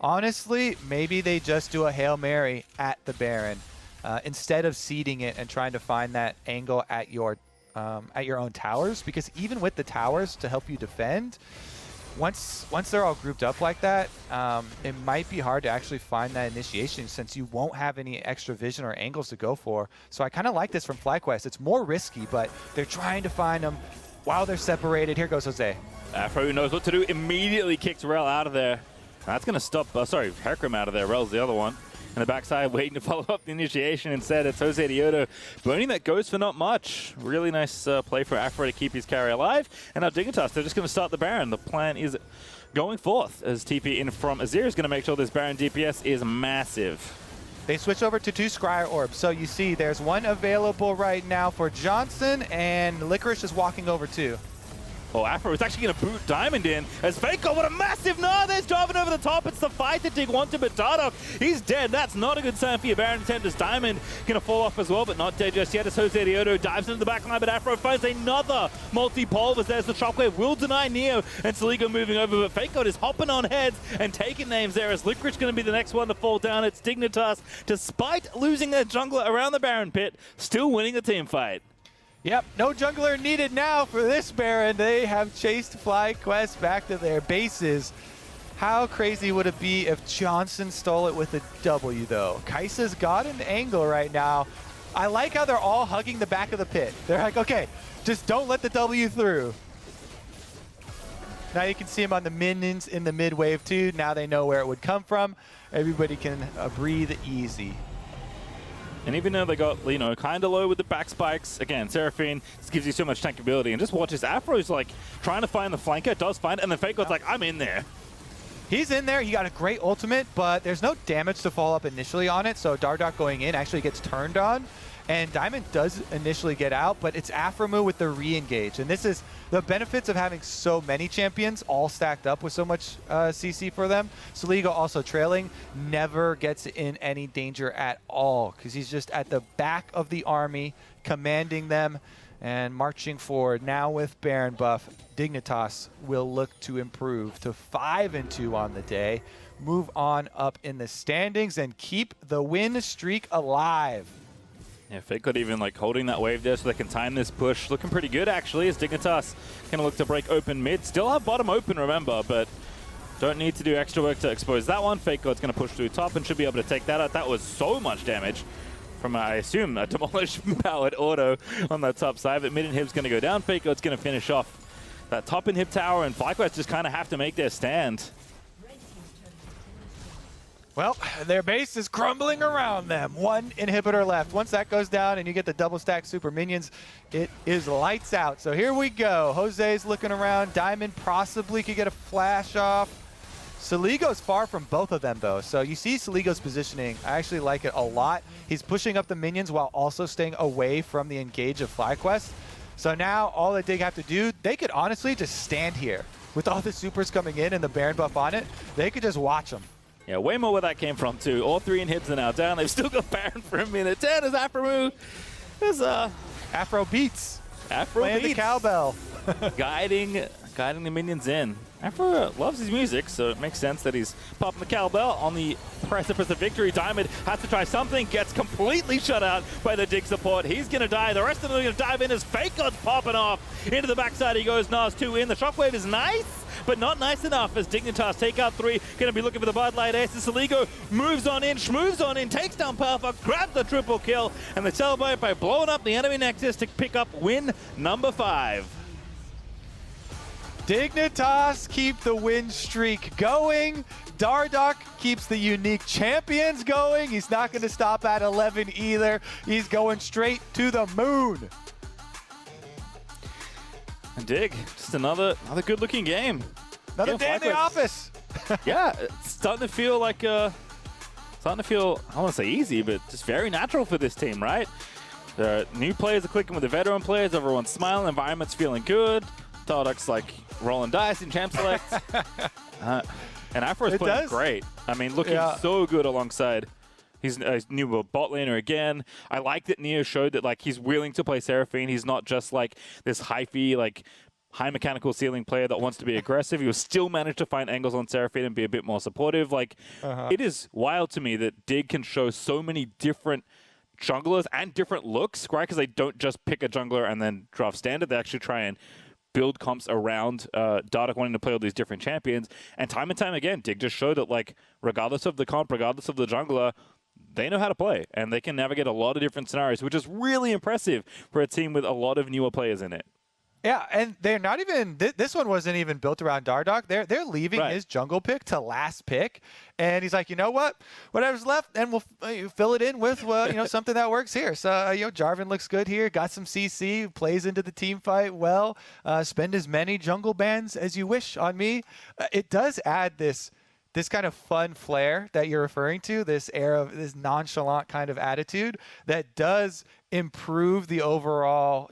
Honestly, maybe they just do a Hail Mary at the Baron instead of seeding it and trying to find that angle at your own towers, because even with the towers to help you defend, once they're all grouped up like that, it might be hard to actually find that initiation since you won't have any extra vision or angles to go for. So I kind of like this from FlyQuest. It's more risky, but they're trying to find them while they're separated. Here goes Jose. Afro, who knows what to do, immediately kicks Rel out of there. That's going to stop, Hecarim out of there. Rel's the other one. And the backside waiting to follow up the initiation. Instead, it's Jose Diodo burning that goes for not much. Really nice play for Afro to keep his carry alive. And now Dignitas, they're just going to start the Baron. The plan is going forth as TP in from Azir is going to make sure this Baron DPS is massive. They switch over to 2 Scryer Orbs. So you see there's one available right now for Johnson, and Licorice is walking over too. Oh, Afro is actually going to boot Diamond in as Fake God, what a massive no! There's Jarvan over the top. It's the fight that Dig wanted, but Dardoch, he's dead. That's not a good sign for your Baron attempt as Diamond going to fall off as well, but not dead just yet as Jose Diodo dives into the backline, but Afro finds another multi-pulvers. There's the shockwave, will deny Neo, and Saligo moving over, but Fake God is hopping on heads and taking names there as Licorice going to be the next one to fall down. It's Dignitas, despite losing their jungler around the Baron pit, still winning the team fight. Yep, no jungler needed now for this Baron. They have chased FlyQuest back to their bases. How crazy would it be if Johnson stole it with a W, though? Kai'Sa's got an angle right now. I like how they're all hugging the back of the pit. They're like, okay, just don't let the W through. Now you can see him on the minions in the mid wave, too. Now they know where it would come from. Everybody can breathe easy. And even though they got, kind of low with the back spikes, again, Seraphine, this gives you so much tankability. And just watch this. Afro's, trying to find the flanker, does find it, and then Fake God's like, I'm in there. He's in there. He got a great ultimate, but there's no damage to follow up initially on it, so Dardoch going in actually gets turned on. And Diamond does initially get out, but it's Aphromoo with the re-engage. And this is the benefits of having so many champions all stacked up with so much CC for them. Saligo also trailing, never gets in any danger at all because he's just at the back of the army, commanding them and marching forward. Now with Baron buff, Dignitas will look to improve to 5-2 on the day, move on up in the standings, and keep the win streak alive. Yeah, FlyQuest even like holding that wave there so they can time this push. Looking pretty good actually as Dignitas going to look to break open mid. Still have bottom open, remember, but don't need to do extra work to expose that one. FlyQuest's going to push through top and should be able to take that out. That was so much damage from, I assume, a demolish-powered auto on that top side. But mid inhib's going to go down. FlyQuest's going to finish off that top inhib tower, and FlyQuest just kind of have to make their stand. Well, their base is crumbling around them. One inhibitor left. Once that goes down and you get the double stack super minions, it is lights out. So here we go. Jose's looking around. Diamond possibly could get a flash off. Saligo's far from both of them, though. So you see Saligo's positioning. I actually like it a lot. He's pushing up the minions while also staying away from the engage of FlyQuest. So now all that Dig have to do, they could honestly just stand here. With all the supers coming in and the Baron buff on it, they could just watch them. Yeah, way more where that came from, too. All three inhibs are now down. They've still got Baron for a minute. 10 is Afro is Afro beats. Afro playing beats. the cowbell. guiding the minions in. Afro loves his music, so it makes sense that he's popping the cowbell on the precipice of victory. Diamond has to try something, gets completely shut out by the Dig support. He's going to die. The rest of them are going to dive in as FlyQuest's popping off. Into the backside he goes. Nas 2 in. The shockwave is nice, but not nice enough as Dignitas take out 3. Going to be looking for the Bud Light Ace. Saligo moves on in, schmoves on in, takes down Powerfox, grabs the triple kill, and they celebrate by blowing up the enemy Nexus to pick up win number 5. Dignitas keep the win streak going. Dardoch keeps the unique champions going. He's not going to stop at 11 either. He's going straight to the moon. And Dig, just another good-looking game. Another day in the office. Yeah, it's starting to feel like I want to say easy, but just very natural for this team, right? The new players are clicking with the veteran players. Everyone's smiling. The environment's feeling good. Dardoch's like rolling dice in champ select. And Afro's playing great. I mean, looking so good alongside his new bot laner again. I like that Neo showed that like he's willing to play Seraphine. He's not just like this hyphy, like high mechanical ceiling player that wants to be aggressive. He will still manage to find angles on Seraphine and be a bit more supportive. Like it is wild to me that Dig can show so many different junglers and different looks, right? Because they don't just pick a jungler and then draft standard. They actually try and build comps around Dardoch wanting to play all these different champions. And time again, Dig just showed that, like, regardless of the comp, regardless of the jungler, they know how to play. And they can navigate a lot of different scenarios, which is really impressive for a team with a lot of newer players in it. Yeah, and they're not even this one wasn't even built around Dardoch. They're leaving his jungle pick to last pick, and he's like, you know what, whatever's left, and we'll fill it in with something that works here. So Jarvan looks good here, got some CC, plays into the team fight well. Spend as many jungle bans as you wish on me. It does add this kind of fun flair that you're referring to, this air of this nonchalant kind of attitude that does improve the overall,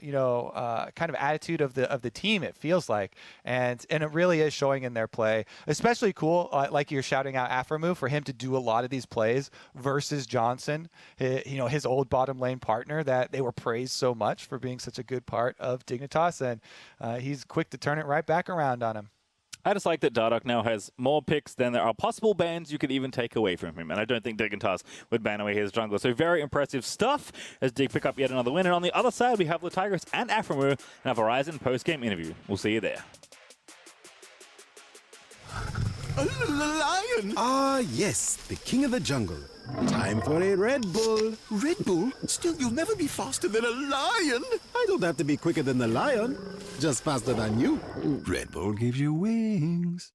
kind of attitude of the team, it feels like. And it really is showing in their play. Especially cool, like you're shouting out Afro for him to do a lot of these plays versus Johnson, his old bottom lane partner that they were praised so much for being such a good part of Dignitas. And he's quick to turn it right back around on him. I just like that Dardoch now has more picks than there are possible bans you could even take away from him. And I don't think Dignitas would ban away his jungler. So very impressive stuff as Dig pick up yet another win. And on the other side, we have Tigris and Afro and a Verizon post-game interview. We'll see you there. A lion! Ah, yes, the king of the jungle. Time for a Red Bull. Red Bull? Still, you'll never be faster than a lion. I don't have to be quicker than the lion, just faster than you. Red Bull gives you wings.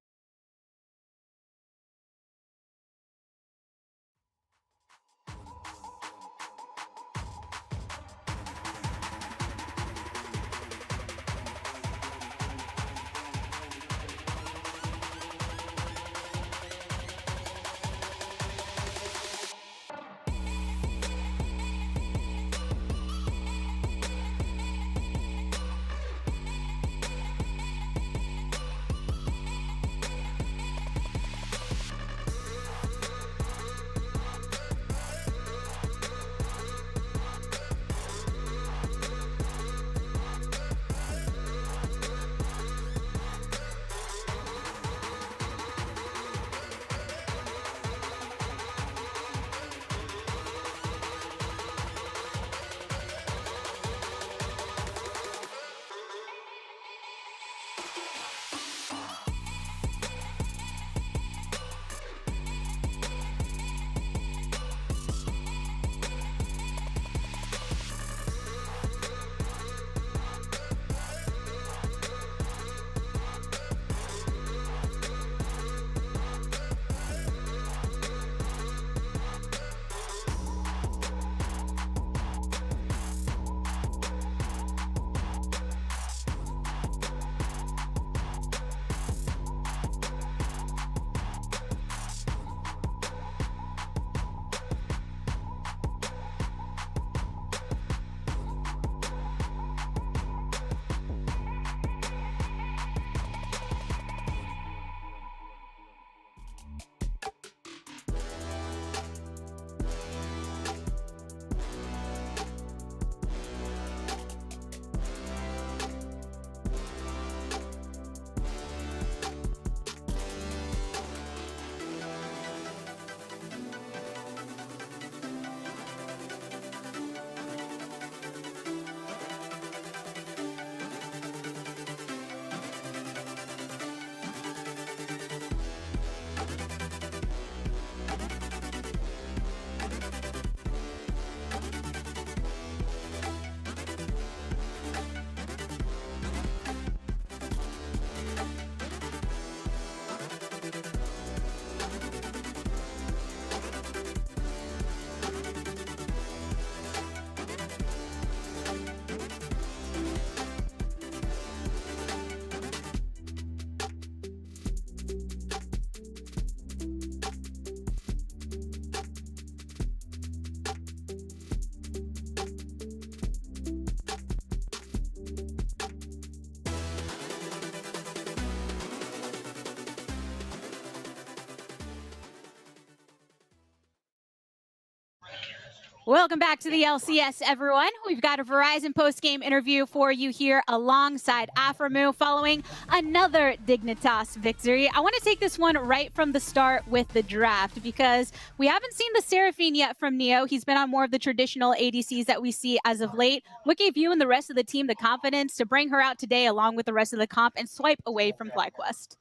Welcome back to the LCS, everyone. We've got a Verizon post-game interview for you here alongside Aframu following another Dignitas victory. I want to take this one right from the start with the draft because we haven't seen the Seraphine yet from Neo. He's been on more of the traditional ADCs that we see as of late. What gave you and the rest of the team the confidence to bring her out today along with the rest of the comp and swipe away from FlyQuest?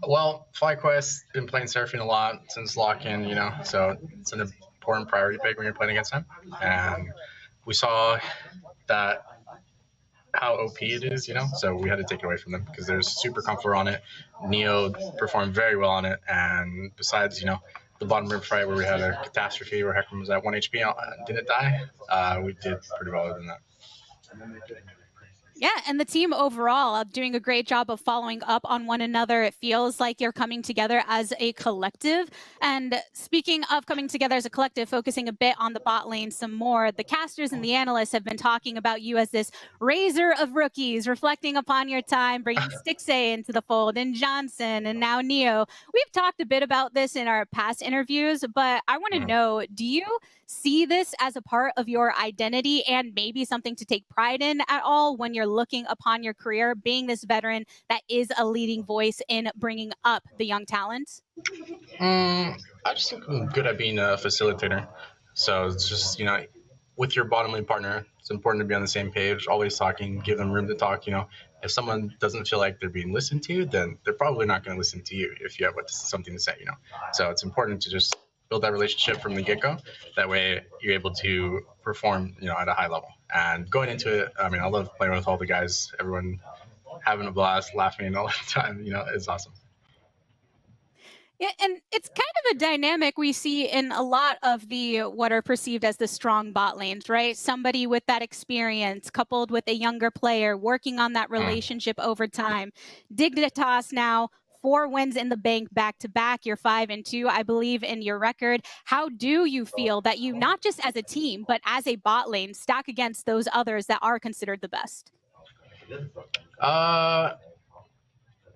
Well, FlyQuest been playing Seraphine a lot since lock-in, so it's an important priority pick when you're playing against him. And we saw that how OP it is, so we had to take it away from them because there's super comfort on it. Neo performed very well on it, and besides, the bottom rib fight where we had a catastrophe where Hecarim was at 1 HP and didn't die, we did pretty well than that. Yeah, and the team overall doing a great job of following up on one another. It feels like you're coming together as a collective. And speaking of coming together as a collective, focusing a bit on the bot lane some more, the casters and the analysts have been talking about you as this raiser of rookies, reflecting upon your time, bringing Stixay into the fold, and Johnson, and now Neo. We've talked a bit about this in our past interviews, but I want to know, do you see this as a part of your identity and maybe something to take pride in at all when you're looking upon your career, being this veteran that is a leading voice in bringing up the young talent? I just think I'm good at being a facilitator. So it's just, with your bottom lane partner, it's important to be on the same page, always talking, give them room to talk. If someone doesn't feel like they're being listened to, then they're probably not going to listen to you if you have something to say, So it's important to just build that relationship from the get-go. That way you're able to perform, at a high level. And going into it, I love playing with all the guys, everyone having a blast, laughing all the time, it's awesome. Yeah, and it's kind of a dynamic we see in a lot of the what are perceived as the strong bot lanes, right? Somebody with that experience coupled with a younger player working on that relationship over time. Dignitas now 4 wins in the bank back-to-back. You're 5-2, I believe, in your record. How do you feel that you, not just as a team, but as a bot lane, stack against those others that are considered the best?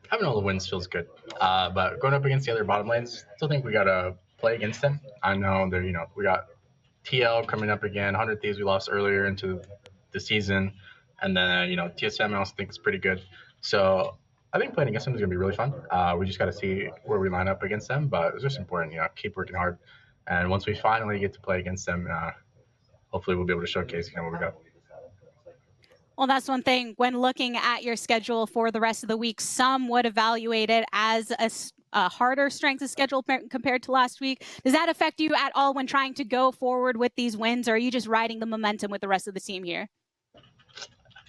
Having all the wins feels good, but going up against the other bottom lanes, still think we gotta play against them. I know they're, we got TL coming up again, 100 Thieves we lost earlier into the season, and then TSM I also think is pretty good. So I think playing against them is gonna be really fun. We just gotta see where we line up against them, but it's just important, keep working hard, and once we finally get to play against them, hopefully we'll be able to showcase what we got. Well, that's one thing. When looking at your schedule for the rest of the week, some would evaluate it as a harder strength of schedule compared to last week. Does that affect you at all when trying to go forward with these wins, or are you just riding the momentum with the rest of the team here?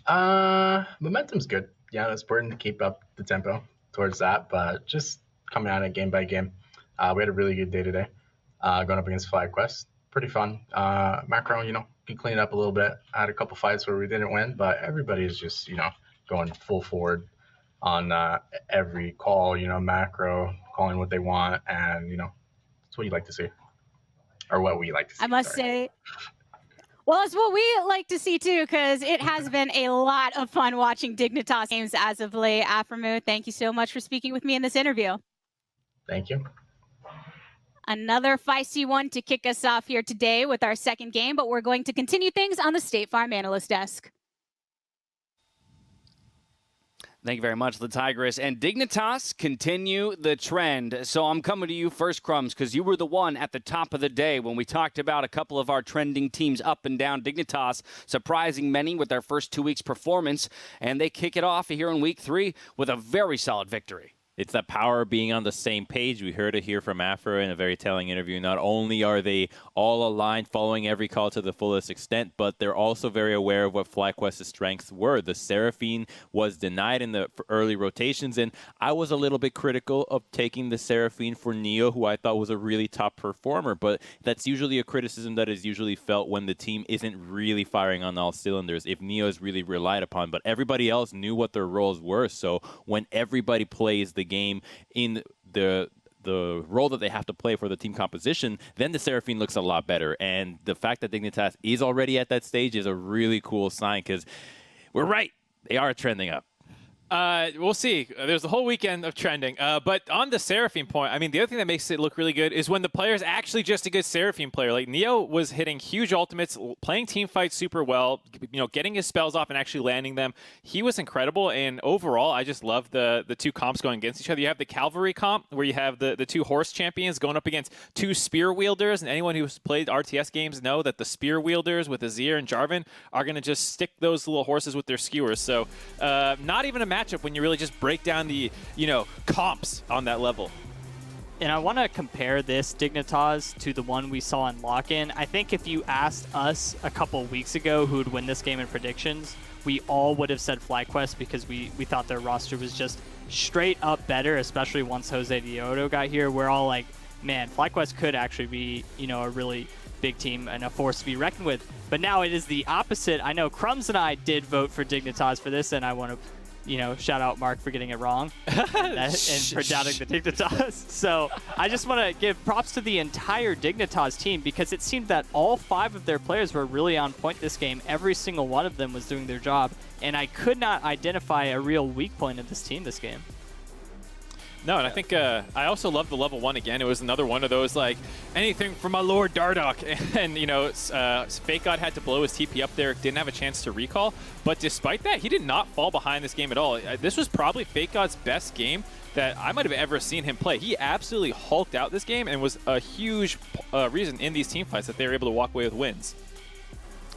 Momentum's good. Yeah, it's important to keep up the tempo towards that, but just coming at it game by game. We had a really good day today, going up against FlyQuest. Pretty fun. Macro, can clean it up a little bit. I had a couple fights where we didn't win, but everybody's just, going full forward on every call, Macro calling what they want, and, it's what you like to see. Or what we like to see. I must say, well, it's what we like to see too, because it has been a lot of fun watching Dignitas games as of late. Aframu, thank you so much for speaking with me in this interview. Thank you. Another feisty one to kick us off here today with our second game, but we're going to continue things on the State Farm Analyst Desk. Thank you very much, the Tigress. And Dignitas continue the trend. So I'm coming to you first, Crumbs, because you were the one at the top of the day when we talked about a couple of our trending teams up and down. Dignitas surprising many with their first 2 weeks' performance, and they kick it off here in week 3 with a very solid victory. It's that power of being on the same page. We heard it here from Afro in a very telling interview. Not only are they all aligned, following every call to the fullest extent, but they're also very aware of what FlyQuest's strengths were. The Seraphine was denied in the early rotations, and I was a little bit critical of taking the Seraphine for Neo, who I thought was a really top performer, but that's usually a criticism that is usually felt when the team isn't really firing on all cylinders, if Neo is really relied upon. But everybody else knew what their roles were, so when everybody plays the game in the role that they have to play for the team composition, then the Seraphine looks a lot better. And the fact that Dignitas is already at that stage is a really cool sign, because we're right. They are trending up. We'll see. There's the whole weekend of trending. But on the Seraphine point, I mean, the other thing that makes it look really good is when the player's actually just a good Seraphine player. Like, Neo was hitting huge ultimates, playing team fights super well, getting his spells off and actually landing them. He was incredible, and overall, I just love the two comps going against each other. You have the Cavalry comp, where you have the two horse champions going up against two spear wielders, and anyone who's played RTS games know that the spear wielders with Azir and Jarvan are going to just stick those little horses with their skewers. So not even a matchup when you really just break down the, comps on that level. And I want to compare this Dignitas to the one we saw in Lock-In. I think if you asked us a couple weeks ago who would win this game in predictions, we all would have said FlyQuest because we thought their roster was just straight up better, especially once Jose Diodo got here. We're all like, man, FlyQuest could actually be, a really big team and a force to be reckoned with. But now it is the opposite. I know Crumbs and I did vote for Dignitas for this, and I want to shout out Mark for getting it wrong and for doubting the Dignitas. So I just want to give props to the entire Dignitas team because it seemed that all 5 of their players were really on point this game. Every single one of them was doing their job, and I could not identify a real weak point of this team this game. No, and I think I also love the level 1 again. It was another one of those, like, anything for my Lord Dardoch. And, Fake God had to blow his TP up there, didn't have a chance to recall. But despite that, he did not fall behind this game at all. This was probably Fake God's best game that I might have ever seen him play. He absolutely hulked out this game and was a huge reason in these team fights that they were able to walk away with wins.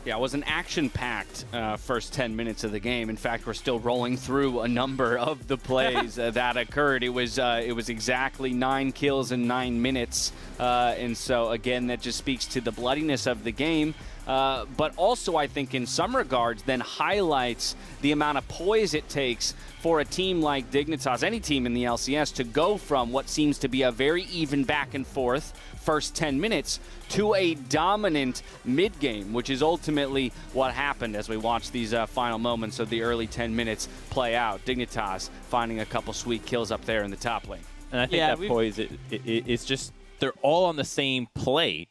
Yeah, it was an action-packed first 10 minutes of the game. In fact, we're still rolling through a number of the plays that occurred. It was exactly 9 kills in 9 minutes. And so, again, that just speaks to the bloodiness of the game. But also, I think, in some regards, then highlights the amount of poise it takes for a team like Dignitas, any team in the LCS, to go from what seems to be a very even back and forth first 10 minutes to a dominant mid-game, which is ultimately what happened as we watch these final moments of the early 10 minutes play out. Dignitas finding a couple sweet kills up there in the top lane. And I think that poise, it's just, they're all on the same play.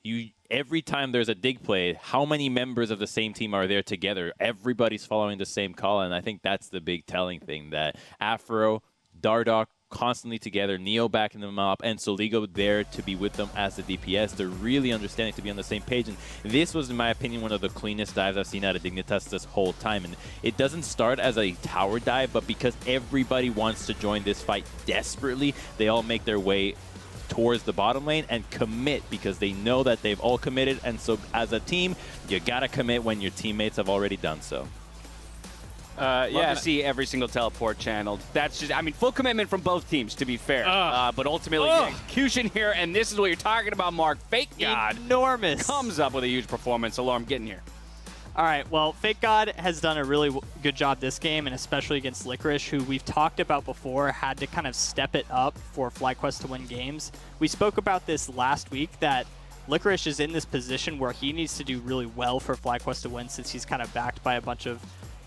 Every time there's a dig play, how many members of the same team are there together? Everybody's following the same call, and I think that's the big telling thing, that Afro, Dardoch, constantly together, Neo backing them up, and Soligo there to be with them as the DPS. They're really understanding to be on the same page, and this was, in my opinion, one of the cleanest dives I've seen out of Dignitas this whole time. And it doesn't start as a tower dive, but because everybody wants to join this fight desperately, they all make their way towards the bottom lane and commit because they know that they've all committed. And so as a team, you gotta commit when your teammates have already done so. Love to see every single teleport channeled. That's just, full commitment from both teams, to be fair. But ultimately, the execution here, and this is what you're talking about, Mark. Fake God enormous comes up with a huge performance. Alarm getting here. All right, well, Fake God has done a really good job this game, and especially against Licorice, who we've talked about before, had to kind of step it up for FlyQuest to win games. We spoke about this last week, that Licorice is in this position where he needs to do really well for FlyQuest to win, since he's kind of backed by a bunch of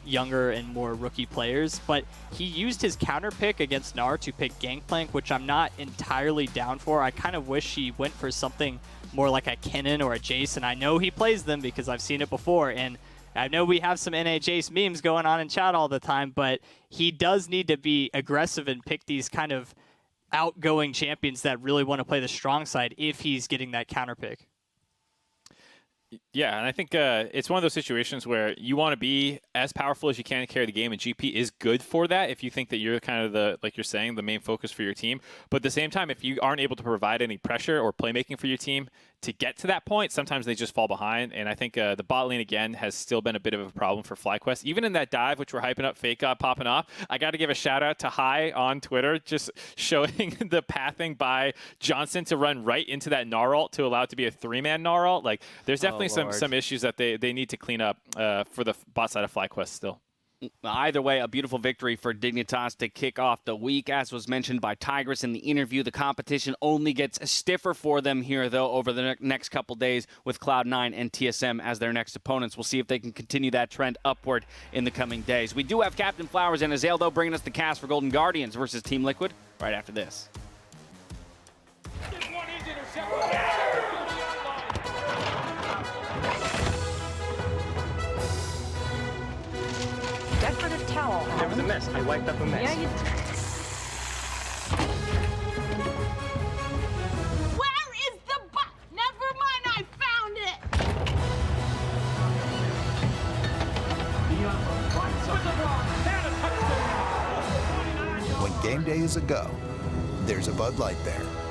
younger and more rookie players. But he used his counter pick against Gnar to pick Gangplank, which I'm not entirely down for. I kind of wish he went for something more like a Kennen or a Jace, and I know he plays them because I've seen it before, and I know we have some NA Jace memes going on in chat all the time, but he does need to be aggressive and pick these kind of outgoing champions that really want to play the strong side if he's getting that counter pick. Yeah, and I think it's one of those situations where you want to be as powerful as you can to carry the game, and GP is good for that if you think that you're kind of the, like you're saying, the main focus for your team. But at the same time, if you aren't able to provide any pressure or playmaking for your team to get to that point, sometimes they just fall behind. And I think the bot lane, again, has still been a bit of a problem for FlyQuest. Even in that dive, which we're hyping up, Fake God popping off, I got to give a shout out to High on Twitter, just showing the pathing by Johnson to run right into that Gnar ult to allow it to be a 3-man Gnar ult. Like, there's definitely some issues that they need to clean up for the bot side of FlyQuest still. Either way, a beautiful victory for Dignitas to kick off the week. As was mentioned by Tigress in the interview, the competition only gets stiffer for them here, though, over the next couple days with Cloud9 and TSM as their next opponents. We'll see if they can continue that trend upward in the coming days. We do have Captain Flowers and Azael, though, bringing us the cast for Golden Guardians versus Team Liquid right after this. Decorative towel. was a mess. I wiped up a mess. Yeah, you Where is the bot? Never mind, I found it! When game day is a go, there's a Bud Light there.